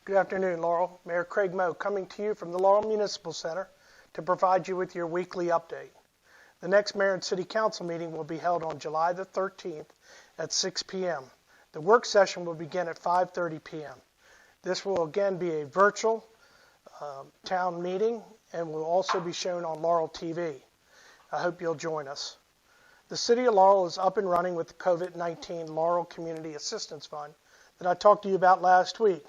Good afternoon, Laurel. Mayor Craig Moe coming to you from the Laurel Municipal Center to provide you with your weekly update. The next Mayor and City Council meeting will be held on July the 13th at 6 p.m. The work session will begin at 5:30 p.m. This will again be a virtual town meeting and will also be shown on Laurel TV. I hope you'll join us. The City of Laurel is up and running with the COVID-19 Laurel Community Assistance Fund that I talked to you about last week.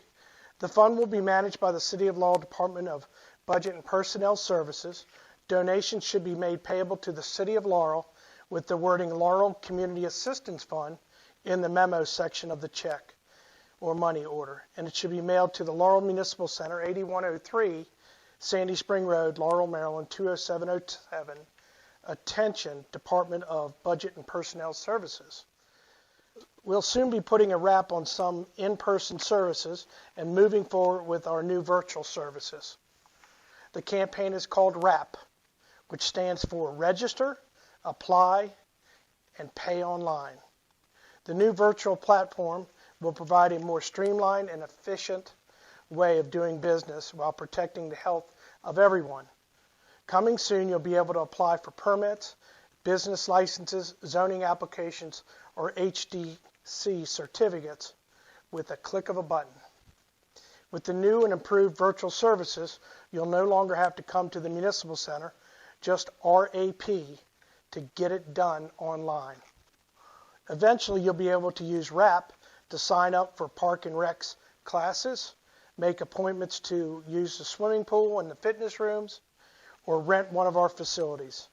The fund will be managed by the City of Laurel Department of Budget and Personnel Services. Donations should be made payable to the City of Laurel with the wording Laurel Community Assistance Fund in the memo section of the check or money order, and it should be mailed to the Laurel Municipal Center, 8103 Sandy Spring Road, Laurel, Maryland, 20707. Attention, Department of Budget and Personnel Services. We'll soon be putting a wrap on some in-person services and moving forward with our new virtual services. The campaign is called R.A.P, which stands for Register, Apply, and Pay Online. The new virtual platform will provide a more streamlined and efficient way of doing business while protecting the health of everyone. Coming soon, you'll be able to apply for permits, business licenses, zoning applications, or HDC certificates with a click of a button. With the new and improved virtual services, you'll no longer have to come to the Municipal Center, just R.A.P, to get it done online. Eventually, you'll be able to use R.A.P to sign up for Park and Recs classes, make appointments to use the swimming pool and the fitness rooms, or rent one of our facilities.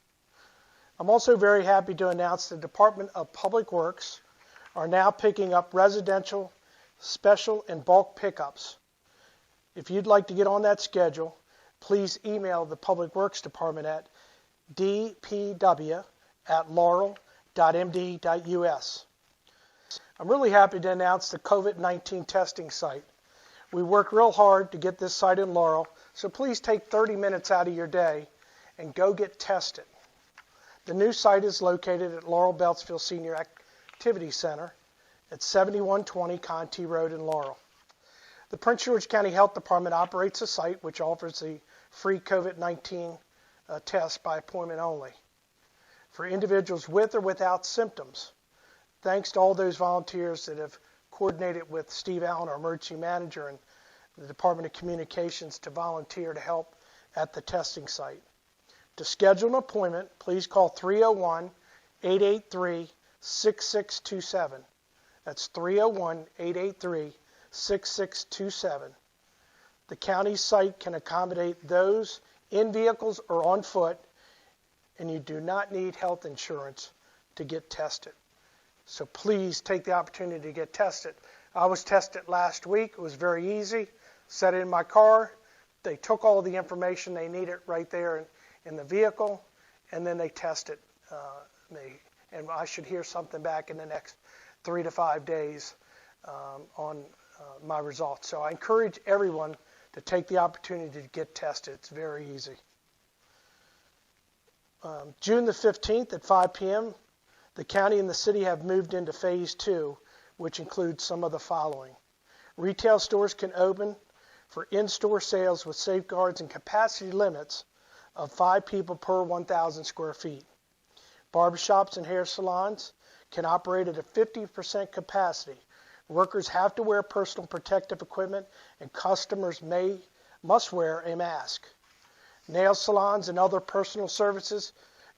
I'm also very happy to announce the Department of Public Works are now picking up residential, special, and bulk pickups. If you'd like to get on that schedule, please email the Public Works Department at dpw@laurel.md.us. I'm really happy to announce the COVID-19 testing site. We worked real hard to get this site in Laurel, so please take 30 minutes out of your day and go get tested. The new site is located at Laurel Beltsville Senior Activity Center at 7120 Contee Road in Laurel. The Prince George County Health Department operates a site which offers the free COVID-19 test by appointment only for individuals with or without symptoms. Thanks to all those volunteers that have coordinated with Steve Allen, our emergency manager, and the Department of Communications to volunteer to help at the testing site. To schedule an appointment, please call 301-883-6627. That's 301-883-6627. The county site can accommodate those in vehicles or on foot, and you do not need health insurance to get tested. So please take the opportunity to get tested. I was tested last week. It was very easy. Set it in my car. They took all the information they needed right there in the vehicle, and then they tested me. And I should hear something back in the next 3 to 5 days on my results. So I encourage everyone to take the opportunity to get tested. It's very easy. June the 15th at 5 p.m., the county and the city have moved into Phase 2, which includes some of the following. Retail stores can open for in-store sales with safeguards and capacity limits of 5 people per 1,000 square feet. Barbershops and hair salons can operate at a 50% capacity. Workers have to wear personal protective equipment, and customers must wear a mask. Nail salons and other personal services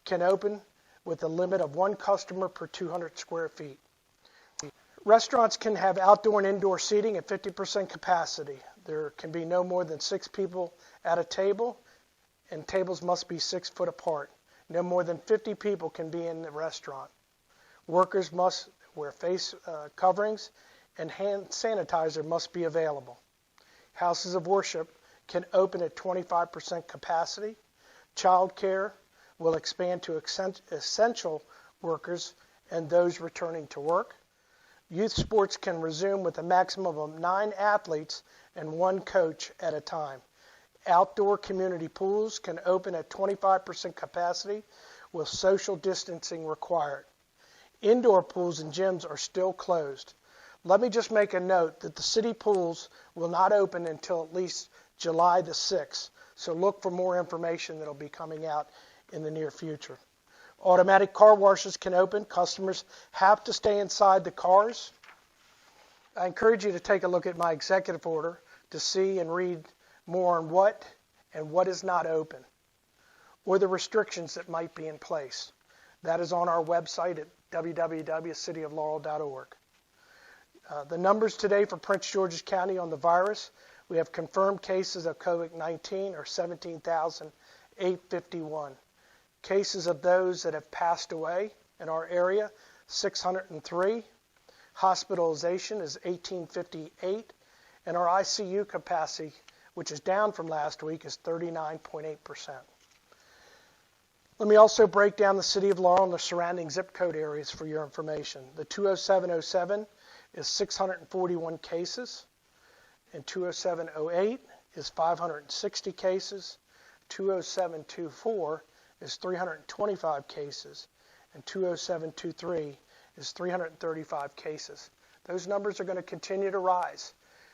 can open with a limit of 1 customer per 200 square feet. Restaurants can have outdoor and indoor seating at 50% capacity. There can be no more than 6 people at a table, and tables must be 6 foot apart. No more than 50 people can be in the restaurant. Workers must wear face coverings, and hand sanitizer must be available. Houses of worship can open at 25% capacity. Child care will expand to essential workers and those returning to work. Youth sports can resume with a maximum of 9 athletes and 1 coach at a time. Outdoor community pools can open at 25% capacity with social distancing required. Indoor pools and gyms are still closed. Let me just make a note that the city pools will not open until at least July the 6th, so look for more information that will be coming out in the near future. Automatic car washes can open. Customers have to stay inside the cars. I encourage you to take a look at my executive order to see and read more on what and what is not open, or the restrictions that might be in place. That is on our website at www.cityoflaurel.org. The numbers today for Prince George's County on the virus: we have confirmed cases of COVID-19 are 17,851. Cases of those that have passed away in our area, 603. Hospitalization is 1858. And our ICU capacity, which is down from last week, is 39.8%. Let me also break down the city of Laurel and the surrounding zip code areas for your information. The 20707 is 641 cases, and 20708 is 560 cases, 20724 is 325 cases, and 20723 is 335 cases. Those numbers are going to continue to rise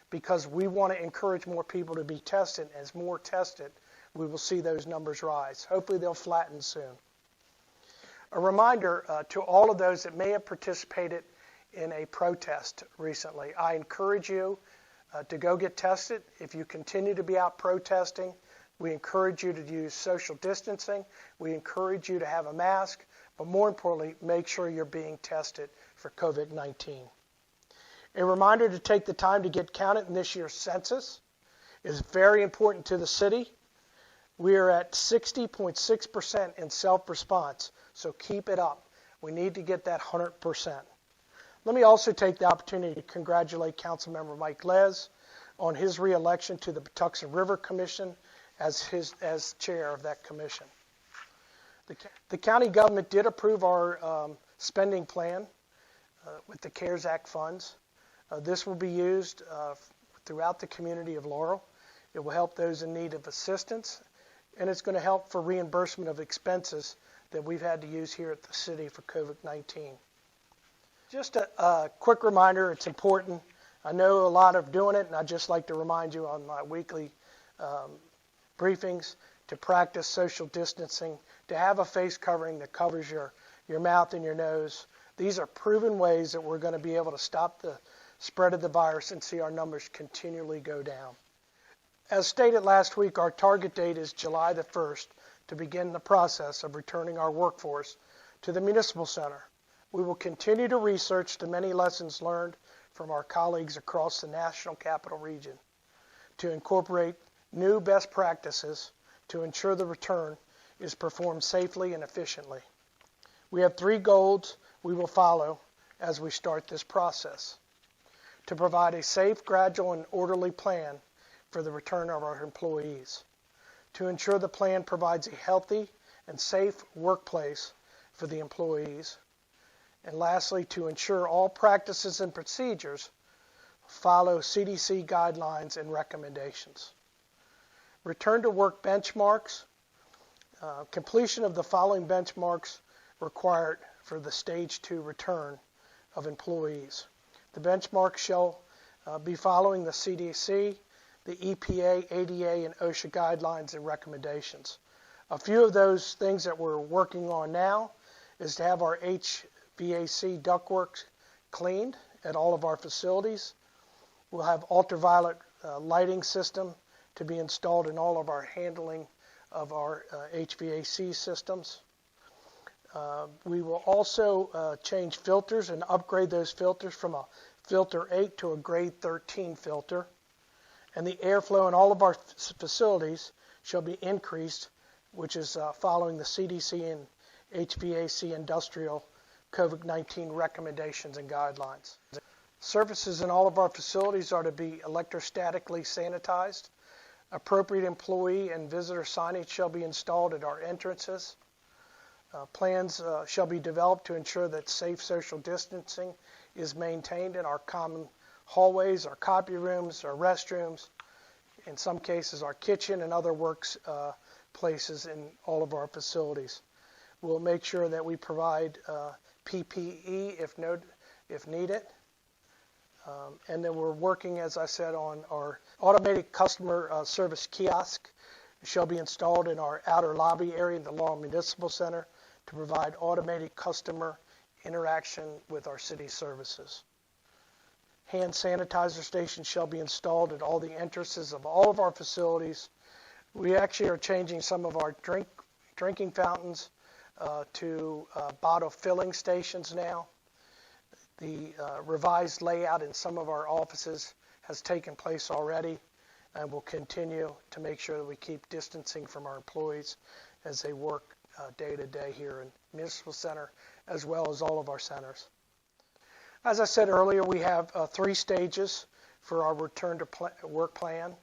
because we want to encourage more people to be tested. As more tested, we will see those numbers rise. Hopefully they'll flatten soon. A reminder to all of those that may have participated in a protest recently, I encourage you to go get tested. If you continue to be out protesting, we encourage you to use social distancing. We encourage you to have a mask, but more importantly, make sure you're being tested for COVID-19. A reminder to take the time to get counted in this year's census is very important to the city. We are at 60.6% in self-response, so keep it up. We need to get that 100%. Let me also take the opportunity to congratulate Councilmember Mike Les on his re-election to the Patuxent River Commission as chair of that commission. The county government did approve our spending plan with the CARES Act funds. This will be used throughout the community of Laurel. It will help those in need of assistance, and it's going to help for reimbursement of expenses that we've had to use here at the city for COVID-19. Just a quick reminder, it's important. I know a lot are doing it, and I'd just like to remind you on my weekly briefings to practice social distancing, to have a face covering that covers your mouth and your nose. These are proven ways that we're going to be able to stop the spread of the virus and see our numbers continually go down. As stated last week, our target date is July the 1st to begin the process of returning our workforce to the Municipal Center. We will continue to research the many lessons learned from our colleagues across the National Capital Region to incorporate new best practices to ensure the return is performed safely and efficiently. We have 3 goals we will follow as we start this process: to provide a safe, gradual, and orderly plan for the return of our employees, to ensure the plan provides a healthy and safe workplace for the employees, and lastly, to ensure all practices and procedures follow CDC guidelines and recommendations. Return to work benchmarks. Completion of the following benchmarks required for the Stage 2 return of employees. The benchmarks shall be following the CDC, the EPA, ADA, and OSHA guidelines and recommendations. A few of those things that we're working on now is to have our HVAC ductwork cleaned at all of our facilities. We'll have ultraviolet lighting system to be installed in all of our handling of our HVAC systems. We will also change filters and upgrade those filters from a filter 8 to a grade 13 filter. And the airflow in all of our facilities shall be increased, which is following the CDC and HVAC industrial COVID-19 recommendations and guidelines. Surfaces in all of our facilities are to be electrostatically sanitized. Appropriate employee and visitor signage shall be installed at our entrances. Plans shall be developed to ensure that safe social distancing is maintained in our common hallways, our copy rooms, our restrooms, in some cases our kitchen and other works places in all of our facilities. We'll make sure that we provide PPE if needed. And then we're working, as I said, on our automated customer service kiosk. It shall be installed in our outer lobby area in the Laurel Municipal Center to provide automated customer interaction with our city services. Hand sanitizer stations shall be installed at all the entrances of all of our facilities. We actually are changing some of our drinking fountains to bottle filling stations now. The revised layout in some of our offices has taken place already, and we'll continue to make sure that we keep distancing from our employees as they work day to day here in Municipal Center, as well as all of our centers. As I said earlier, we have 3 stages for our return to work plan.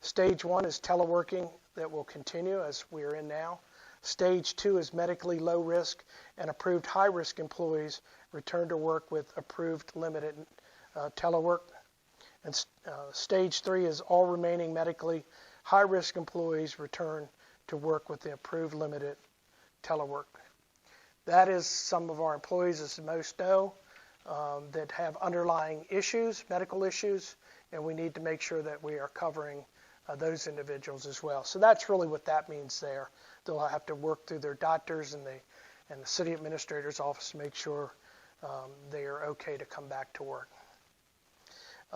Stage 1 is teleworking that will continue as we are in now. Stage 2 is medically low risk and approved high risk employees return to work with approved limited telework. And stage 3 is all remaining medically high risk employees return to work with the approved limited telework. That is some of our employees, as most know, that have underlying issues, medical issues, and we need to make sure that we are covering those individuals as well. So that's really what that means there. They'll have to work through their doctors and the city administrator's office to make sure they are okay to come back to work.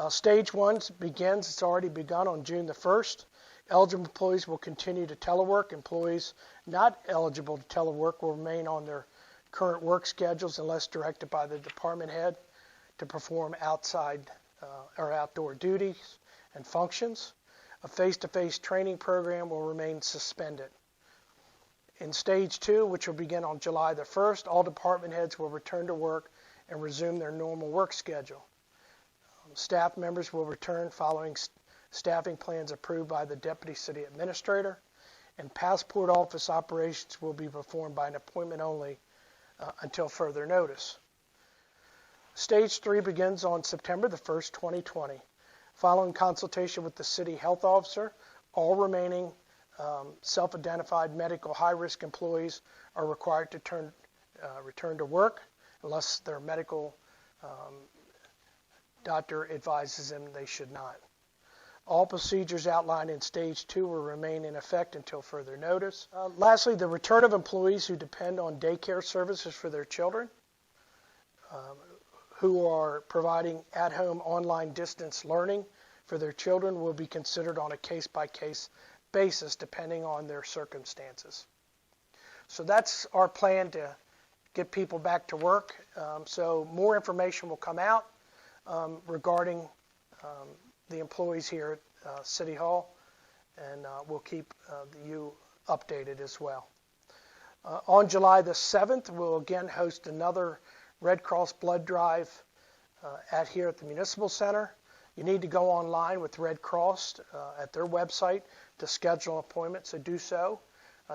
Stage 1 begins, it's already begun on June the 1st. Eligible employees will continue to telework. Employees not eligible to telework will remain on their current work schedules unless directed by the department head to perform outside or outdoor duties and functions. A face-to-face training program will remain suspended. In Stage 2, which will begin on July the 1st, all department heads will return to work and resume their normal work schedule. Staff members will return following staffing plans approved by the Deputy City Administrator, and passport office operations will be performed by an appointment only until further notice. Stage 3 begins on September the 1st, 2020. Following consultation with the City Health Officer, all remaining self-identified medical high-risk employees are required to return to work unless their medical doctor advises them they should not. All procedures outlined in Stage 2 will remain in effect until further notice. Lastly, the return of employees who depend on daycare services for their children, who are providing at-home online distance learning for their children, will be considered on a case-by-case basis depending on their circumstances. So that's our plan to get people back to work. So more information will come out regarding the employees here at City Hall, and we'll keep you updated as well. On July the 7th, we'll again host another Red Cross blood drive here at the Municipal Center. You need to go online with Red Cross at their website to schedule an appointment, so do so.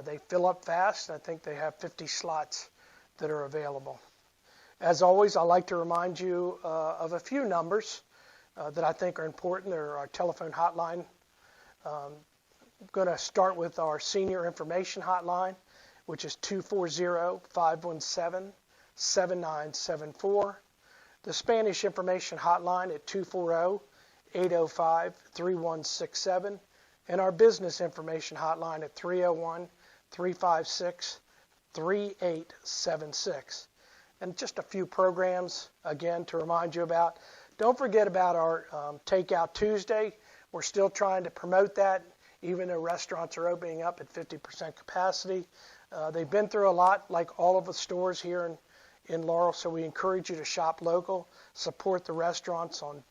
They fill up fast. I think they have 50 slots that are available. As always, I like to remind you of a few numbers that I think are important. They're our telephone hotline. I'm going to start with our senior information hotline, which is 240-517-7974. The Spanish information hotline at 240-805-3167. And our business information hotline at 301-356-3876. And just a few programs, again, to remind you about. Don't forget about our Takeout Tuesday. We're still trying to promote that, even though restaurants are opening up at 50% capacity. They've been through a lot, like all of the stores here in Laurel, so we encourage you to shop local, support the restaurants on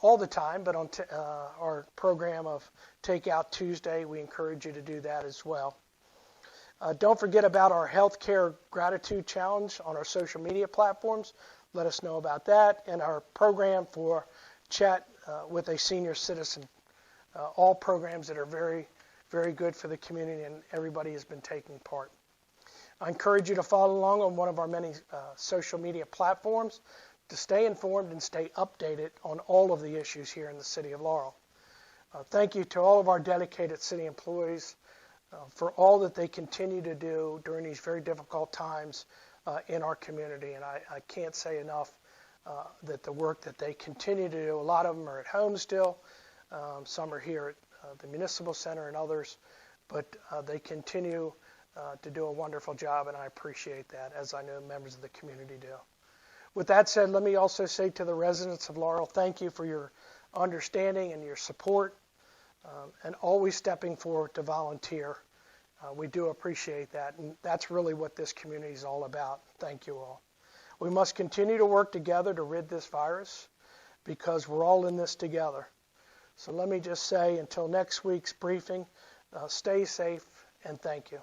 all the time, but on our program of Takeout Tuesday, we encourage you to do that as well. Don't forget about our Healthcare Gratitude Challenge on our social media platforms. Let us know about that, and our program for Chat with a Senior Citizen. All programs that are very, very good for the community, and everybody has been taking part. I encourage you to follow along on one of our many social media platforms to stay informed and stay updated on all of the issues here in the City of Laurel. Thank you to all of our dedicated city employees for all that they continue to do during these very difficult times in our community. And I can't say enough that the work that they continue to do, a lot of them are at home still, some are here at the Municipal Center and others, but they continue to do a wonderful job, and I appreciate that, as I know members of the community do. With that said, let me also say to the residents of Laurel, thank you for your understanding and your support, and always stepping forward to volunteer. We do appreciate that, and that's really what this community is all about. Thank you all. We must continue to work together to rid this virus, because we're all in this together. So let me just say, until next week's briefing, stay safe and thank you.